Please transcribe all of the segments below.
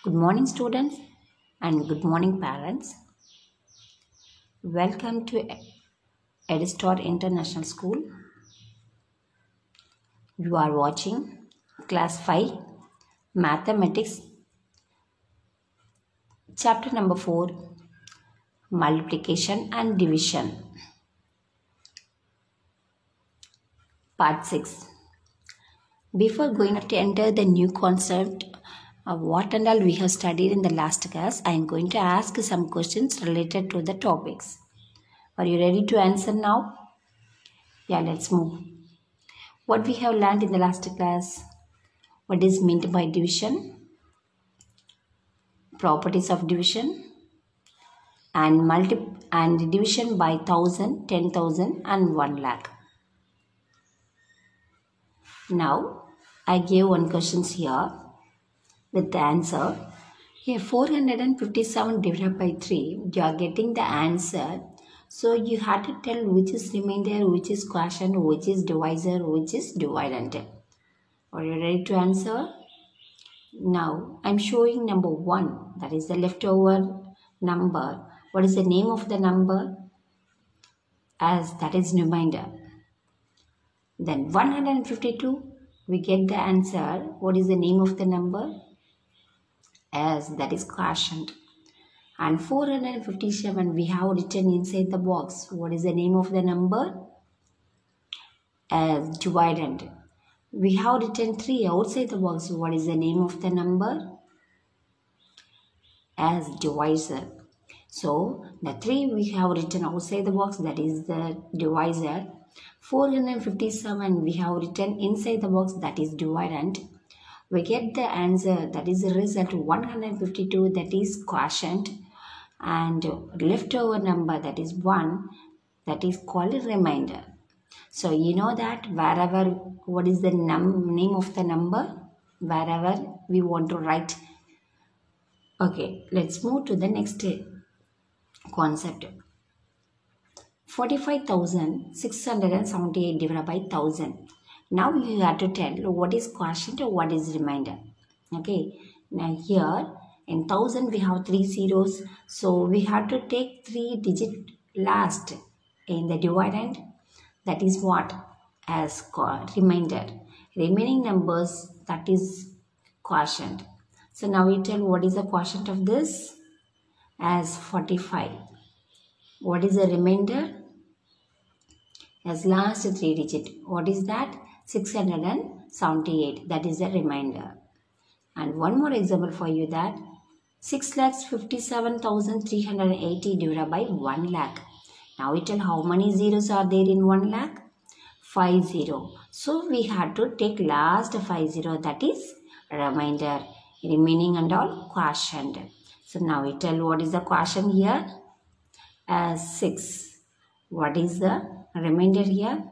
Good morning, students, and good morning, parents. Welcome to Edistar International School. You are watching Class 5 Mathematics, Chapter number 4 Multiplication and Division, Part 6. Before going to enter the new concept of what and all we have studied in the last class, I am going to ask some questions related to the topics. Are you ready to answer now? Yeah, let's move. What we have learned in the last class? What is meant by division? Properties of division and division by 1000, 10,000 and 1 lakh. Now I gave one questions here with the answer. Here 457 divided by 3, you are getting the answer. So you have to tell which is remainder, which is quotient, which is divisor, which is dividend. Are you ready to answer? Now I'm showing number 1, that is the leftover number. What is the name of the number? As that is remainder. Then 152, we get the answer. What is the name of the number? As that is quotient. And 457, we have written inside the box. What is the name of the number? As dividend. We have written 3 outside the box. What is the name of the number? As divisor. So the 3 we have written outside the box, that is the divisor. 457 we have written inside the box, that is dividend. We get the answer, that is the result 152, that is quotient, and leftover number, that is 1, that is called a remainder. So you know that wherever what is the name of the number, wherever we want to write. Okay, let's move to the next concept. 45,678 divided by 1000. Now you have to tell what is quotient or what is remainder. Okay, now here in 1000 we have 3 zeros, so we have to take 3 digit last in the dividend. That is what? As remainder. Remaining numbers, that is quotient. So now we tell what is the quotient of this? As 45. What is the remainder? As last 3 digit. What is that? 678. That is the remainder. And one more example for you, that 6,57,380 divided by 1 lakh. Now we tell how many zeros are there in 1 lakh? 5 zero. So we have to take last 5 zero, that is remainder. Remaining and all quotient. So now we tell what is the quotient here? As 6. What is the remainder here?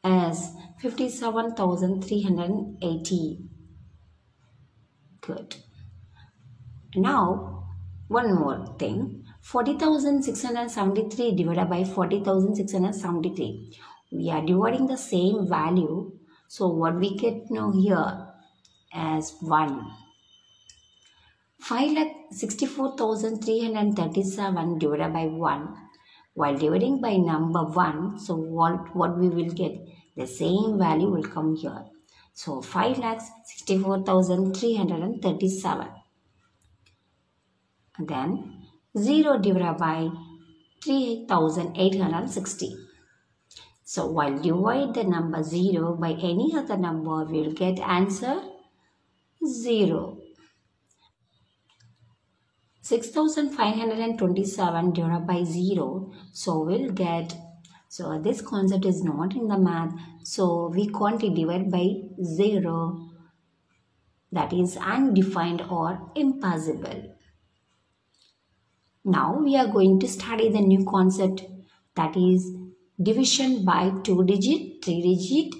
As 57,380. Good. Now one more thing. 40,673 divided by 40,673. We are dividing the same value. So what we get now here? As 1. 5,64,337 divided by 1. While dividing by number 1, so what we will get? The same value will come here. So 5,64,337. Then 0 divided by 3,860. So while divide the number 0 by any other number, we will get answer 0. 6,527 divided by 0. So we'll get, so this concept is not in the math. So we can't divide by 0. That is undefined or impossible. Now we are going to study the new concept, that is division by 2 digit, 3 digit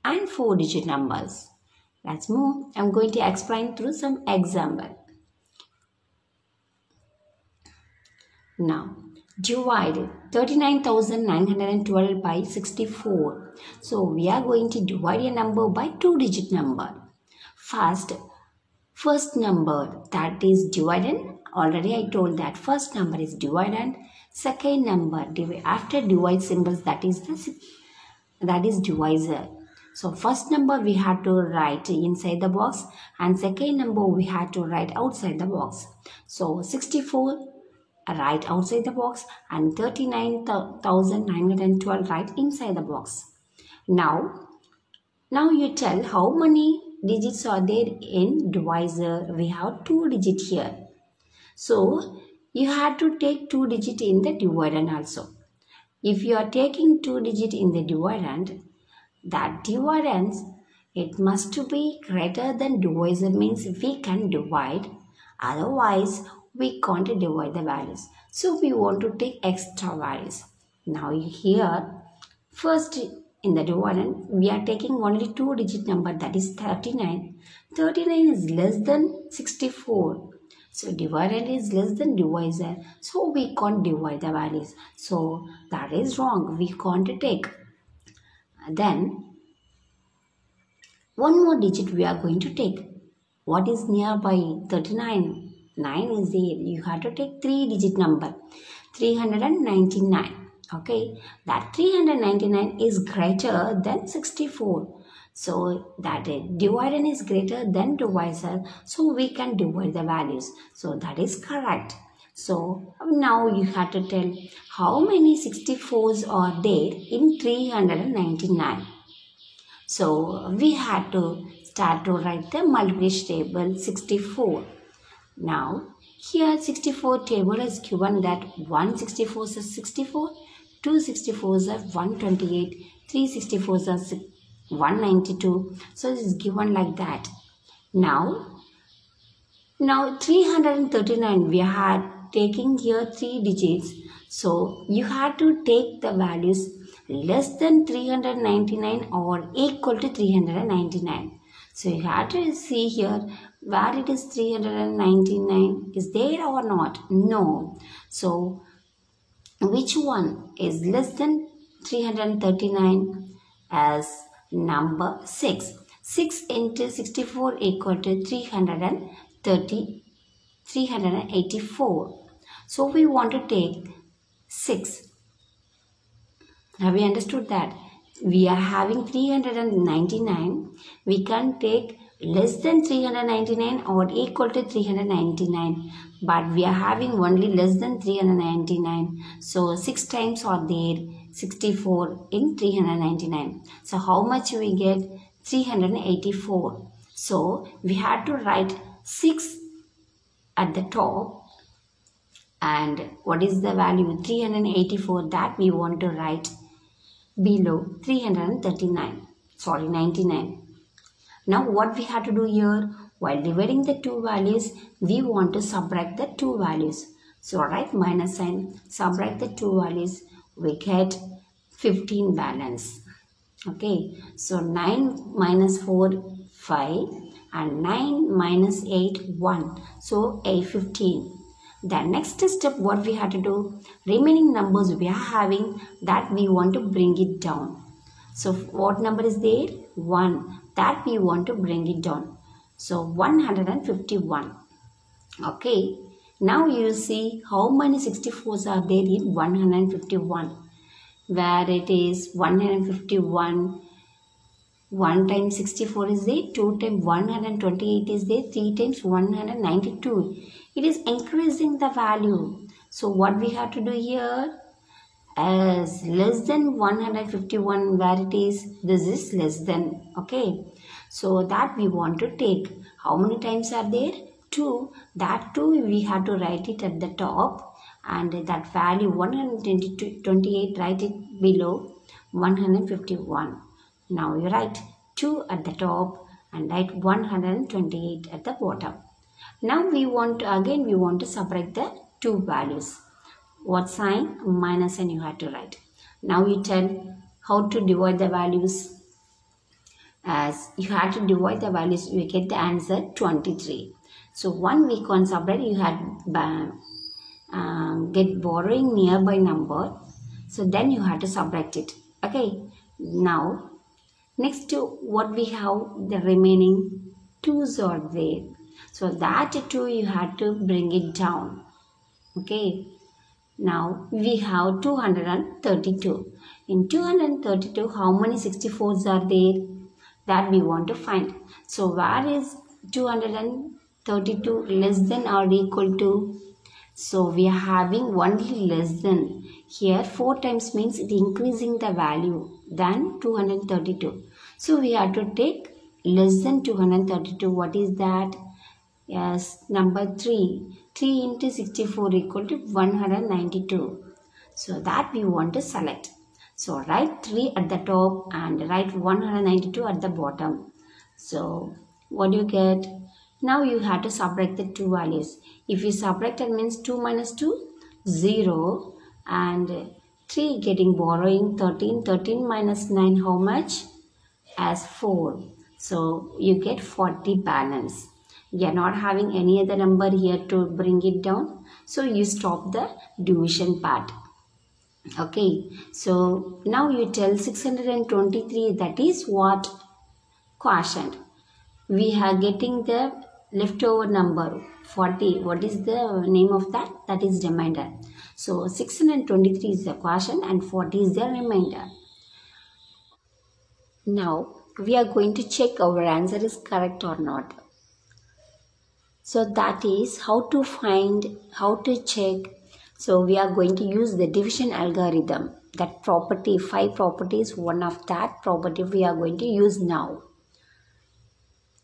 and 4 digit numbers. Let's move. I'm going to explain through some example. Now divide 39,912 by 64. So we are going to divide a number by 2 digit number. First First number that is dividend. Already I told that first number is dividend. Second number after divide symbols, that is divisor. So first number we had to write inside the box, and second number we had to write outside the box. So 64 write outside the box and 39,912 write inside the box. Now you tell how many digits are there in divisor. We have 2 digits here. So you had to take 2 digits in the dividend also. If you are taking 2 digits in the dividend, that dividend, it must be greater than divisor, means we can divide. Otherwise, we can't divide the values. So we want to take extra values. Now here, first in the dividend, we are taking only 2 digit number, that is 39. 39 is less than 64. So dividend is less than divisor. So we can't divide the values. So that is wrong. We can't take. Then one more digit we are going to take. What is nearby 39? 9 is there. You have to take 3 digit number. 399. Okay. That 399 is greater than 64. So that dividend is greater than divisor. So we can divide the values. So that is correct. So now you have to tell how many 64s are there in 399. So we had to start to write the multiplication table 64. Now here 64 table is given that 164 is 64, 264s are 128, 364s are 192. So it is given like that. Now 339 we had taking here 3 digits. So you had to take the values less than 399 or equal to 399. So you have to see here where it is 399 is there or not. No. So which one is less than 339? As number 6. 6 into 64 equal to 384. So we want to take 6. Have you understood that? We are having 399. We can take less than 399 or equal to 399. But we are having only less than 399. So 6 times are there. 64 in 399. So how much we get? 384. So we had to write 6 at the top. And what is the value? 384, that we want to write below 99. Now what we have to do here? While dividing the two values, we want to subtract the two values. So write minus sign, subtract the two values, we get 15 balance. Okay, so 9 minus 4, 5 and 9 minus 8, 1. So a 15. The next step what we have to do, remaining numbers we are having, that we want to bring it down. So what number is there? 1. That we want to bring it down. So 151. Okay. Now you see how many 64s are there in 151. Where it is 151. 1 times 64 is there, 2 times 128 is there, 3 times 192. It is increasing the value. So what we have to do here? As less than 151 where it is, this is less than. Okay. So that we want to take. How many times are there? 2. That 2 we have to write it at the top. And that value 128 write it below 151. Now you write 2 at the top and write 128 at the bottom. Now we want to subtract the two values. What sign? Minus sign you have to write. Now you tell how to divide the values. As you have to divide the values, you get the answer 23. So 1 we can subtract, you had get borrowing nearby number. So then you have to subtract it. Okay. Now next to what we have, the remaining 2s are there. So that 2 you had to bring it down. Okay. Now we have 232. In 232, how many 64s are there? That we want to find. So where is 232 less than or equal to? So we are having only less than. Here 4 times means it increasing the value than 232. So we have to take less than 232. What is that? Yes, number 3. 3 into 64 equal to 192. So that we want to select. So write 3 at the top and write 192 at the bottom. So what do you get? Now you have to subtract the two values. If you subtract, it means 2 minus 2, 0. And 3 getting borrowing 13. 13 minus 9, how much? As 4. So you get 40 balance. You are not having any other number here to bring it down. So you stop the division part. Okay. So now you tell 623, that is what? Quotient. We are getting the leftover number 40. What is the name of that? That is remainder. So 623 is the quotient and 40 is the remainder. Now we are going to check our answer is correct or not. So that is how to find, how to check. So we are going to use the division algorithm. That property, 5 properties, one of that property we are going to use now.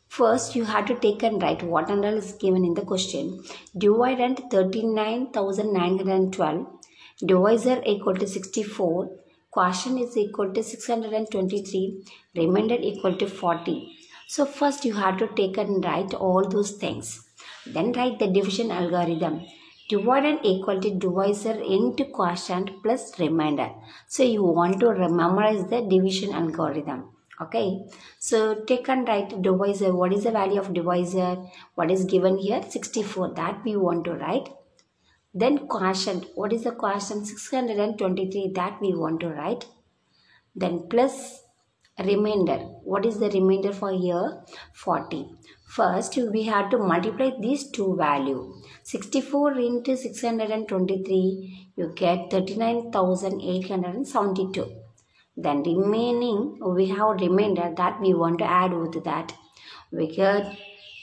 First, you have to take and write what and all is given in the question. Dividend 39,912. Divisor equal to 64. Quotient is equal to 623. Remainder equal to 40. So first you have to take and write all those things. Then write the division algorithm. Dividend equal to divisor into quotient plus remainder. So you want to memorize the division algorithm. Okay, so take and write divisor. What is the value of divisor? What is given here? 64. That we want to write. Then quotient. What is the quotient? 623. That we want to write. Then plus remainder. What is the remainder for here? 40. First, we have to multiply these two values. 64 into 623, you get 39,872. Then remaining, we have remainder that we want to add with that. We get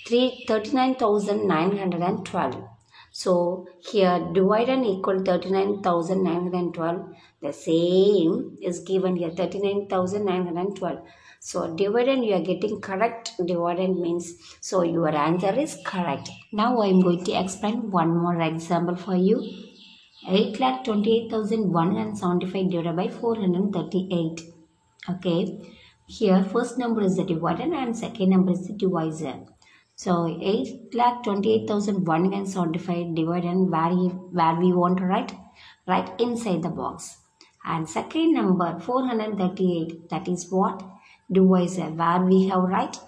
39,912. So here divide and equal 39,912. The same is given here 39,912. So dividend you are getting correct. Dividend means so your answer is correct. Now I am going to explain one more example for you. 8,28,175 divided by 438. Okay. Here first number is the dividend and second number is the divisor. So 8,28,175 dividend where we want to write inside the box. And second number 438, that is what? Divisor, where we have write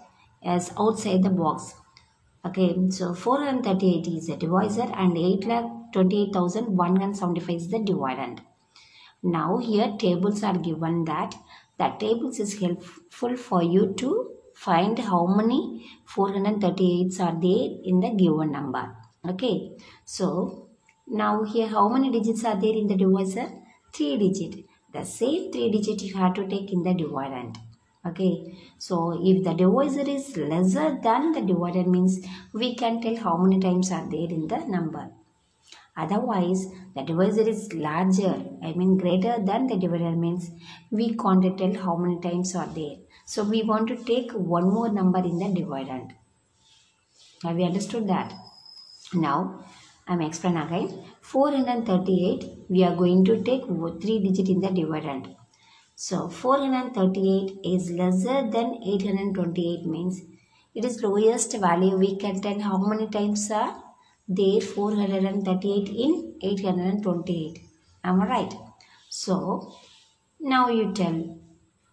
as outside the box. Okay, so 438 is the divisor and 8,28,175 is the dividend. Now here tables are given that tables is helpful for you to find how many 438s are there in the given number. Okay, so now here how many digits are there in the divisor? 3 digits. The same 3 digits you have to take in the dividend. Okay, so if the divisor is lesser than the dividend means we can tell how many times are there in the number. Otherwise, the divisor is larger, greater than the dividend means we can't tell how many times are there. So we want to take one more number in the dividend. Have you understood that? Now, I am explaining again. 438, we are going to take 3 digits in the dividend. So 438 is lesser than 828 means it is lowest value. We can tell how many times are there 438 in 828. Am I right? So now you tell,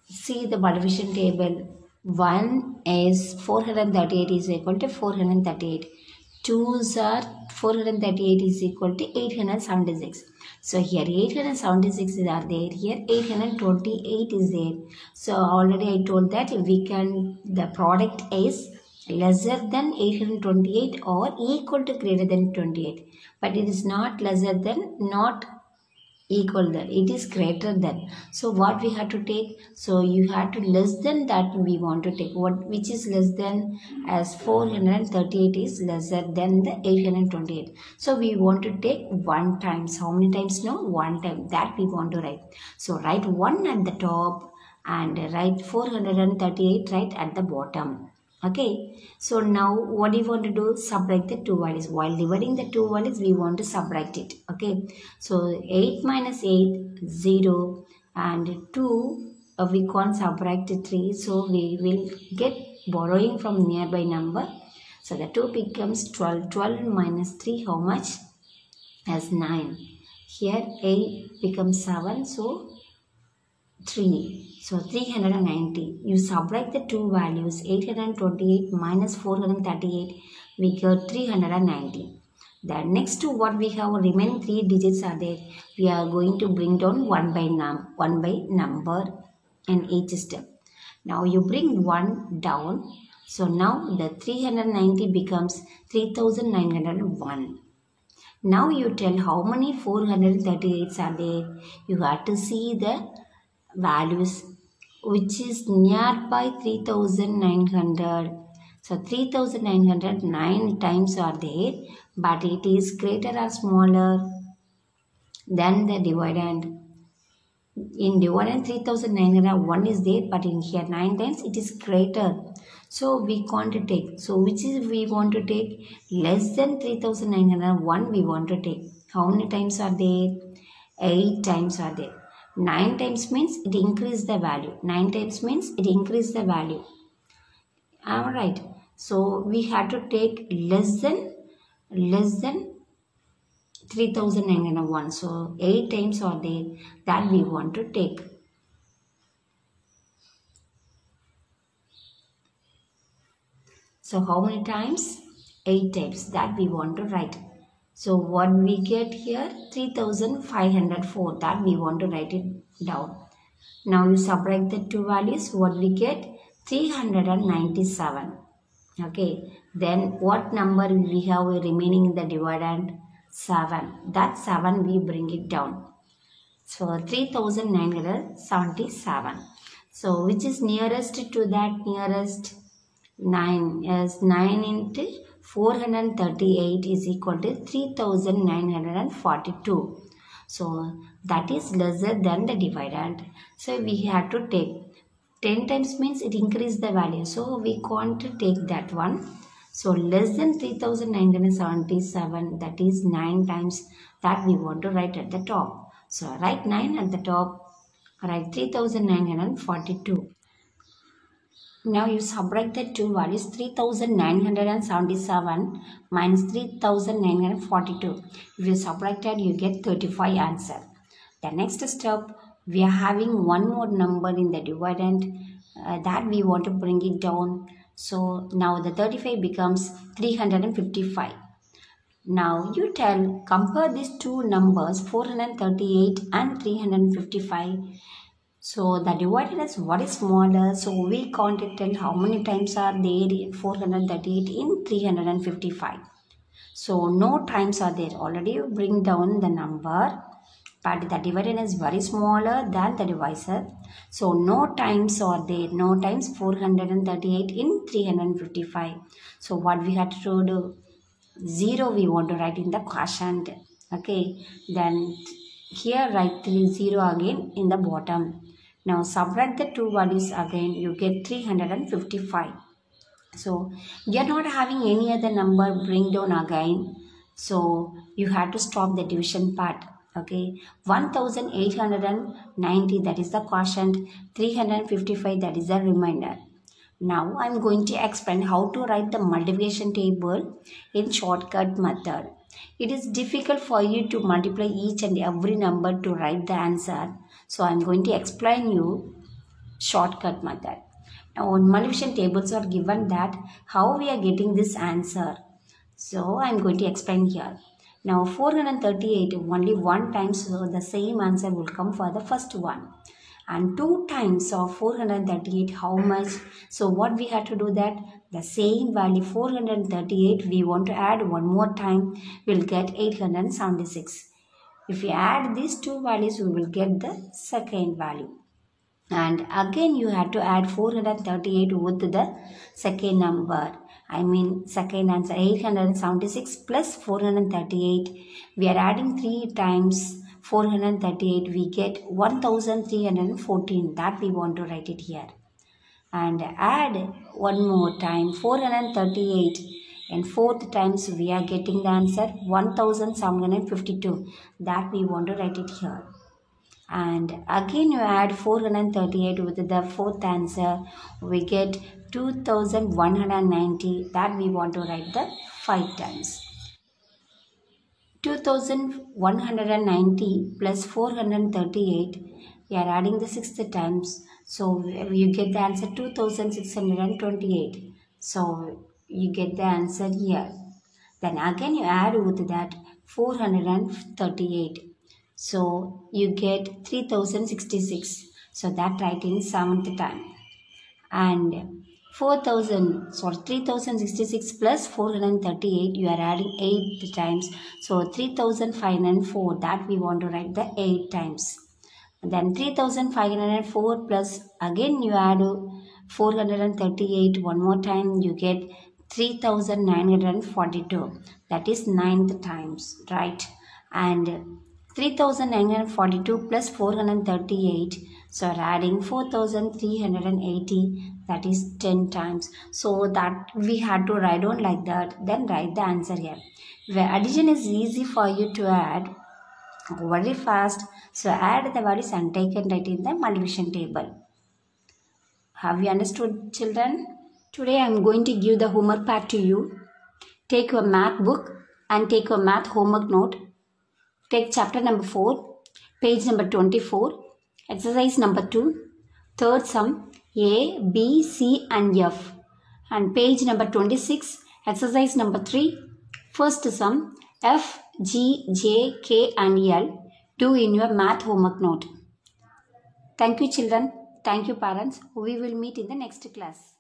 see the multiplication table. 1 is 438 is equal to 438. 2's are 438 is equal to 876. So here 876 are there. Here 828 is there. So already I told that we can, the product is lesser than 828 or equal to greater than 28, but it is not lesser than, not equal than, it is greater than. So what we have to take, so you have to less than that we want to take, what which is less than, as 438 is lesser than the 828, so we want to take one times. How many times? No, one time, that we want to write. So write 1 at the top and write 438 right at the bottom. Okay, so now what do you want to do? Subtract the two values. While dividing the two values, we want to subtract it. Okay, so 8 minus 8, 0, and 2, we can't subtract 3, so we will get borrowing from nearby number. So the 2 becomes 12. 12 minus 3, how much? As 9. Here 8 becomes 7, so 3. So 390. You subtract the two values, 828 minus 438, we get 390. Then next to what we have, remaining 3 digits are there. We are going to bring down one by number in each step. Now you bring 1 down. So now the 390 becomes 3901. Now you tell how many 438s are there. You have to see the values which is nearby 3900. So 3909 times are there, but it is greater or smaller than the dividend. In dividend 3901 is there, but in here 9 times it is greater. So we can't take. So which is we want to take? Less than 3901 we want to take. How many times are there? 8 times are there. 9 times means it increase the value. 9 times means it increase the value. Alright. So we have to take less than 3901. So 8 times are there that we want to take. So how many times? 8 times that we want to write. So what we get here? 3504, that we want to write it down. Now you subtract the two values, what we get? 397. Okay, then what number we have remaining in the dividend? 7. That 7 we bring it down. So 3977. So which is nearest to that? Nearest 9. As 9 into 438 is equal to 3942. So that is lesser than the dividend. So we have to take 10 times means it increase the value. So we can't take that one. So less than 3977, that is 9 times, that we want to write at the top. So write 9 at the top, write 3942. Now you subtract the two values, 3977 minus 3942. If you subtract it, you get 35 answer. The next step, we are having one more number in the dividend that we want to bring it down. So now the 35 becomes 355. Now you tell, compare these two numbers, 438 and 355. So the dividend is what is smaller, so we can't tell how many times are there in 438 in 355. So no times are there. Already you bring down the number, but the dividend is very smaller than the divisor. So no times are there. No times 438 in 355. So what we have to do? 0 we want to write in the quotient. Okay. Then here write 0 again in the bottom. Now subtract the two values again, you get 355. So you are not having any other number, bring down again. So you have to stop the division part. Okay, 1890, that is the quotient, 355, that is the remainder. Now I am going to explain how to write the multiplication table in shortcut method. It is difficult for you to multiply each and every number to write the answer. So I am going to explain you shortcut method. Now on multiplication tables are given that how we are getting this answer. So I am going to explain here. Now 438, only one times, so the same answer will come for the first one. And 2 times of 438, how much? So what we have to do that? the same value 438 we want to add one more time, we'll get 876. If we add these two values, we will get the second value. And again you have to add 438 with the second number. I mean second answer 876 plus 438. We are adding 3 times 438. We get 1314. That we want to write it here. And add one more time 438. And fourth times we are getting the answer 1752. That we want to write it here. And again you add 438 with the fourth answer, we get 2190. That we want to write the 5 times. 2190 plus 438, we are adding the sixth times, so you get the answer 2628. So you get the answer here. Then again you add with that 438. So you get 3066. So that write in 7th time. And 3066 plus 438, you are adding 8 times. So 3504, that we want to write the 8 times. And then 3504 plus again you add 438 one more time, you get 3942. That is 9th times, right? And 3942 plus 438, so adding 4380, that is 10 times. So that we had to write down like that, then write the answer here. Where addition is easy for you to add very fast, so add the values and take and write in the multiplication table. Have you understood, children? Today I am going to give the homework pack to you. Take your math book and take your math homework note. Take chapter number 4, page number 24, exercise number 2, third sum, A, B, C and F. And page number 26, exercise number 3, first sum, F, G, J, K and L. Do in your math homework note. Thank you children. Thank you parents. We will meet in the next class.